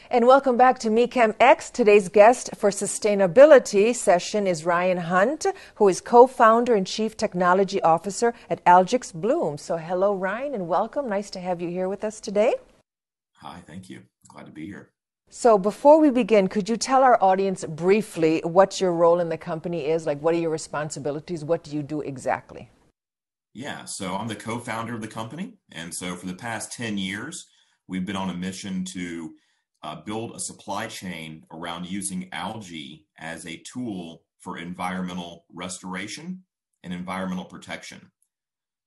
And welcome back to MeChem X. Today's guest for sustainability session is Ryan Hunt, who is co-founder and chief technology officer at Algix Bloom. So hello, Ryan, and welcome. Nice to have you here with us today. Hi, thank you. Glad to be here. So before we begin, could you tell our audience briefly what your role in the company is? Like, what are your responsibilities? What do you do exactly? Yeah, so I'm the co-founder of the company. And so for the past 10 years, we've been on a mission to build a supply chain around using algae as a tool for environmental restoration and environmental protection.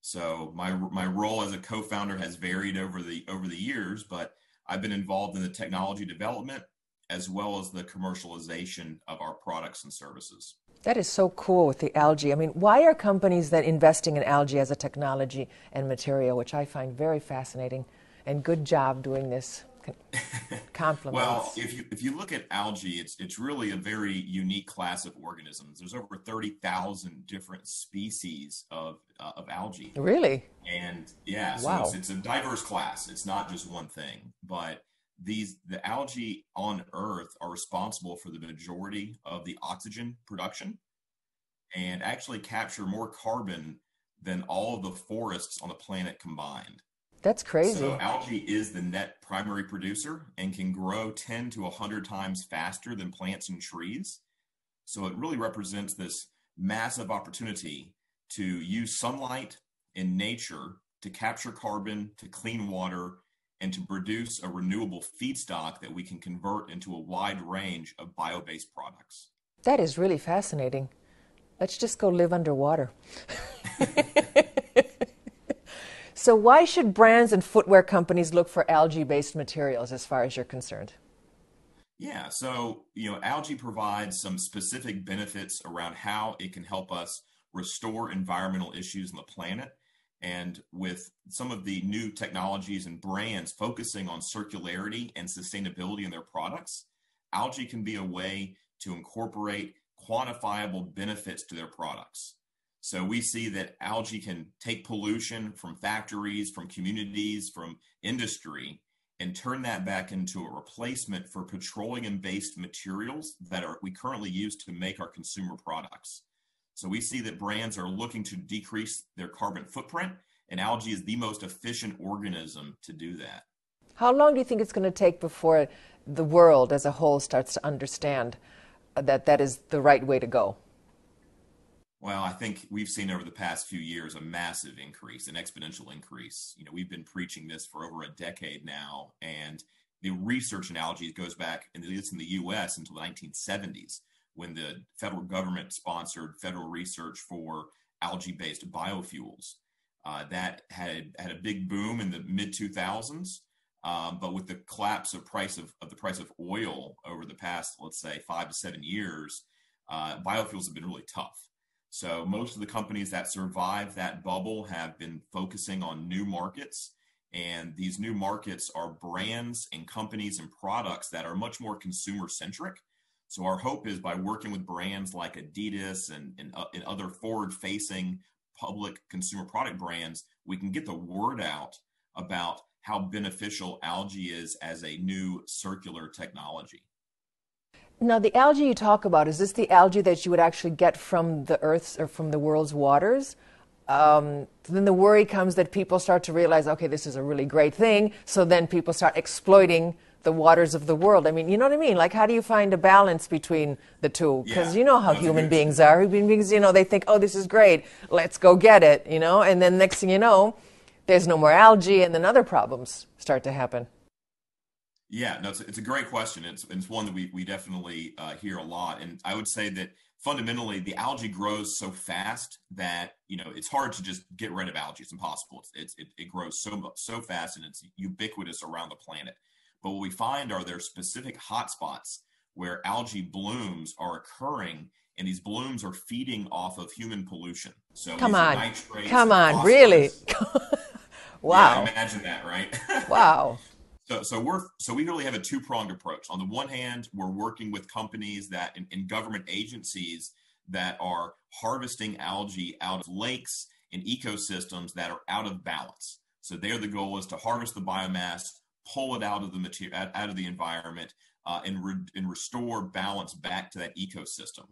So my role as a co-founder has varied over the years, but I've been involved in the technology development as well as the commercialization of our products and services. That is so cool with the algae. I mean, why are companies then investing in algae as a technology and material, which I find very fascinating, and good job doing this. Compliments. Well, if you look at algae, it's really a very unique class of organisms. There's over 30,000 different species of algae. Really? And yeah, so wow. it's a diverse class. It's not just one thing, but the algae on Earth are responsible for the majority of the oxygen production and actually capture more carbon than all of the forests on the planet combined. That's crazy. So algae is the net primary producer and can grow 10 to 100 times faster than plants and trees. So it really represents this massive opportunity to use sunlight in nature to capture carbon, to clean water, and to produce a renewable feedstock that we can convert into a wide range of bio-based products. That is really fascinating. Let's just go live underwater. So why should brands and footwear companies look for algae-based materials as far as you're concerned? Yeah, so algae provides some specific benefits around how it can help us restore environmental issues on the planet. And with some of the new technologies and brands focusing on circularity and sustainability in their products, algae can be a way to incorporate quantifiable benefits to their products. So we see that algae can take pollution from factories, from communities, from industry, and turn that back into a replacement for petroleum-based materials that we currently use to make our consumer products. So we see that brands are looking to decrease their carbon footprint, and algae is the most efficient organism to do that. How long do you think it's going to take before the world as a whole starts to understand that that is the right way to go? Well, I think we've seen over the past few years a massive increase, an exponential increase. We've been preaching this for over a decade now, and the research in algae goes back, at least in the U.S., until the 1970s, when the federal government sponsored federal research for algae-based biofuels. That had a big boom in the mid-2000s, but with the collapse of the price of oil over the past, let's say, 5 to 7 years, biofuels have been really tough. So most of the companies that survived that bubble have been focusing on new markets, and these new markets are brands and companies and products that are much more consumer-centric. So our hope is by working with brands like Adidas and other forward-facing public consumer product brands, we can get the word out about how beneficial algae is as a new circular technology. Now, the algae you talk about, is this the algae that you would actually get from the Earth's or from the world's waters? Then the worry comes that people start to realize, okay, this is a really great thing. So then people start exploiting the waters of the world. I mean, you know what I mean? Like, how do you find a balance between the two? Because you know how human beings are. Human beings, they think, oh, this is great. Let's go get it, And then next thing you know, there's no more algae, and then other problems start to happen. Yeah, no, it's a great question. It's one that we definitely hear a lot. And I would say that fundamentally the algae grows so fast that, it's hard to just get rid of algae. It's impossible. It grows so fast, and it's ubiquitous around the planet. But what we find are there specific hotspots where algae blooms are occurring, and these blooms are feeding off of human pollution. So come on, nitrates, really? Wow. Yeah, imagine that, right? Wow. So we really have a two-pronged approach. On the one hand, we're working with companies that in government agencies that are harvesting algae out of lakes and ecosystems that are out of balance. So there the goal is to harvest the biomass, pull it out of the material, out of the environment, and restore balance back to that ecosystem.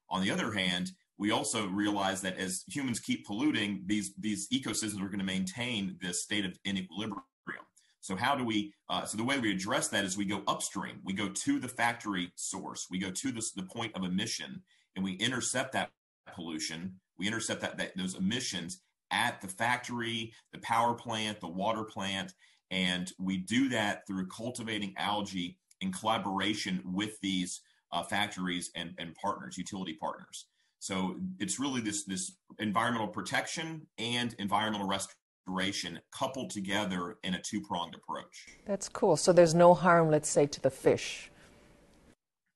On the other hand, we also realize that as humans keep polluting, these ecosystems are going to maintain this state of inequilibrium. So how do we? So the way we address that is we go upstream. We go to the factory source. We go to the point of emission, and we intercept that pollution. We intercept those emissions at the factory, the power plant, the water plant, and we do that through cultivating algae in collaboration with these factories and partners, utility partners. So it's really this environmental protection and environmental restoration coupled together in a two-pronged approach. That's cool. So there's no harm, let's say, to the fish.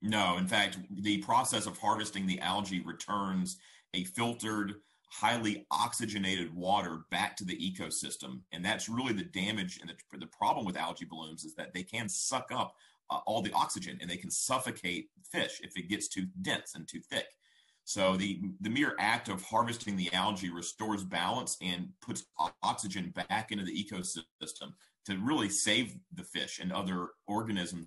No, in fact, the process of harvesting the algae returns a filtered, highly oxygenated water back to the ecosystem. And that's really the damage and the problem with algae blooms is that they can suck up all the oxygen and they can suffocate fish if it gets too dense and too thick. So the mere act of harvesting the algae restores balance and puts oxygen back into the ecosystem to really save the fish and other organisms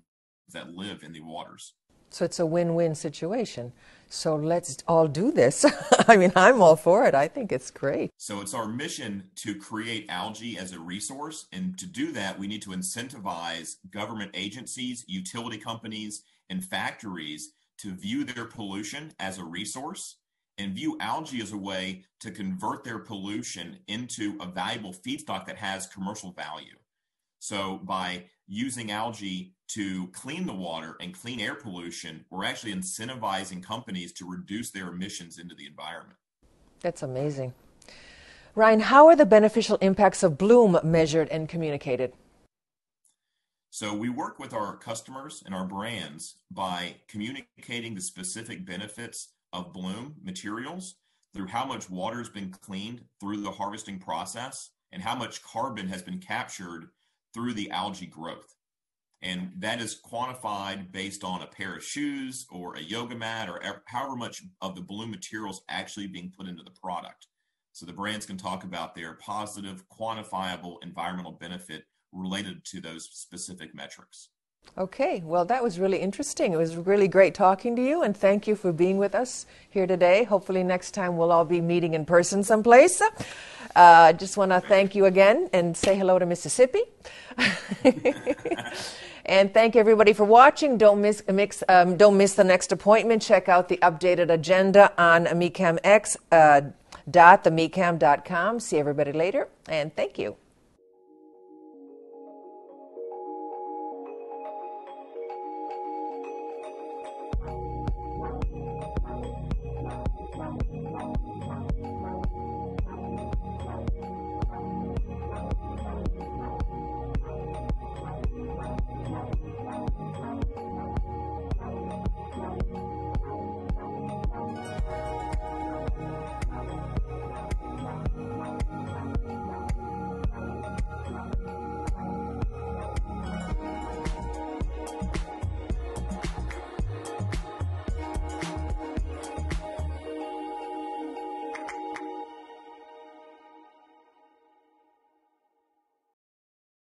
that live in the waters. So it's a win-win situation. So let's all do this. I mean, I'm all for it. I think it's great. So it's our mission to create algae as a resource. And to do that, we need to incentivize government agencies, utility companies, and factories to view their pollution as a resource and view algae as a way to convert their pollution into a valuable feedstock that has commercial value. So by using algae to clean the water and clean air pollution, we're actually incentivizing companies to reduce their emissions into the environment. That's amazing. Ryan, how are the beneficial impacts of bloom measured and communicated? So we work with our customers and our brands by communicating the specific benefits of bloom materials through how much water has been cleaned through the harvesting process and how much carbon has been captured through the algae growth. And that is quantified based on a pair of shoes or a yoga mat or however much of the bloom materials actually being put into the product. So the brands can talk about their positive, quantifiable environmental benefit related to those specific metrics. Okay, well, that was really interesting. It was really great talking to you, and thank you for being with us here today. Hopefully next time we'll all be meeting in person someplace. Just want to thank you again and say hello to Mississippi. And thank everybody for watching. Don't miss the next appointment. Check out the updated agenda on MECAMX.themecam.com. See everybody later, and thank you.